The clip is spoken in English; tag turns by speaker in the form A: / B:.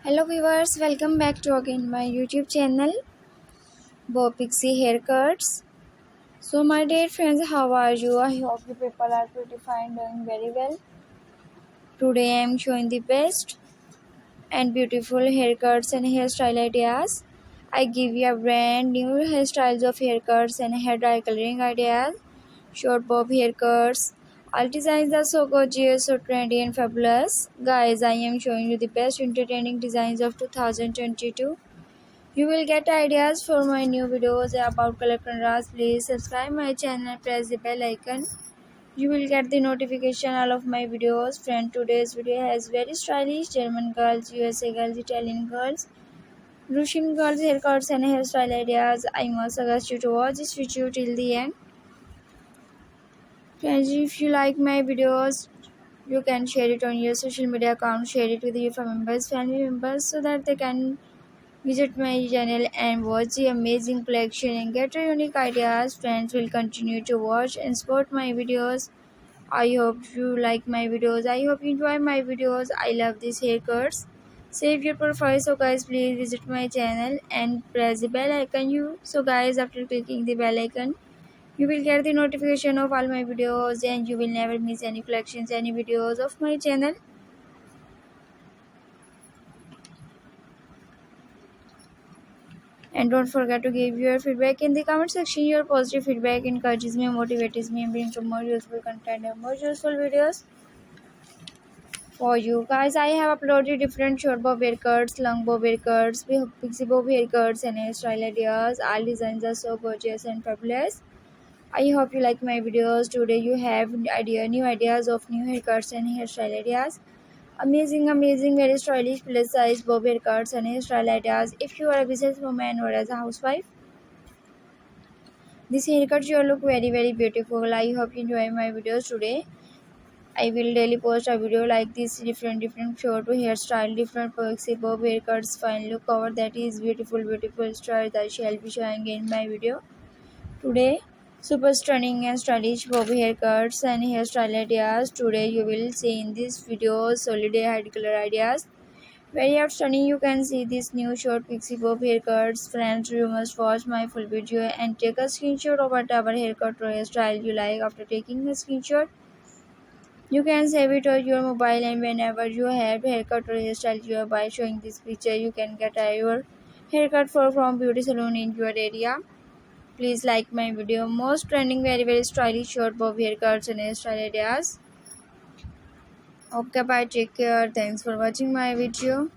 A: Hello viewers, welcome back to again my YouTube channel BobPixie Haircuts. So my dear friends, how are you? I hope you people are pretty fine, doing very well. Today I am showing the best and beautiful haircuts and hairstyle ideas. I give you a brand new hairstyles of haircuts and hair dye coloring ideas. Short bob haircuts. All designs are so gorgeous, so trendy and fabulous. Guys, I am showing you the best entertaining designs of 2022. You will get ideas for my new videos about color contrast. Please subscribe my channel and press the bell icon. You will get the notification all of my videos. Friend, today's video has very stylish German girls, USA girls, Italian girls, Russian girls haircuts and hairstyle ideas. I must suggest you to watch this video till the end. Friends, if you like my videos, you can share it on your social media account, share it with your family members so that they can visit my channel and watch the amazing collection and get your unique ideas. Friends will continue to watch and support my videos. I hope you like my videos. I hope you enjoy my videos. I love these haircuts. Save your profile. So guys, please visit my channel and press the bell icon. So guys, after clicking the bell icon, you will get the notification of all my videos and you will never miss any collections, any videos of my channel. And don't forget to give your feedback in the comment section. Your positive feedback encourages me, motivates me, and brings to more useful content and more useful videos for you guys. I have uploaded different short bob haircuts, long bob haircuts, pixie bob haircuts, and hairstyle ideas. All designs are so gorgeous and fabulous. I hope you like my videos. Today you have new ideas of new haircuts and hairstyle ideas. Amazing, very stylish plus size bob haircuts and hairstyle ideas. If you are a businesswoman or as a housewife, this haircut sure look very beautiful. I hope you enjoy my videos today. I will daily post a video like this, different short hairstyle, different pixie bob haircuts, fine look cover that is beautiful style that I shall be showing in my video today. Super stunning and stylish bob haircuts and hairstyle ideas. Today you will see in this video solid head color ideas. Very outstanding. You can see this new short pixie bob haircuts. Friends, you must watch my full video and take a screenshot of whatever haircut or hairstyle you like. After taking the screenshot, you can save it on your mobile, and whenever you have haircut or hairstyle you by showing this picture, you can get your haircut from beauty salon in your area. Please like my video. Most trending, very stylish short bob haircuts and hairstyle ideas. Okay, bye. Take care. Thanks for watching my video.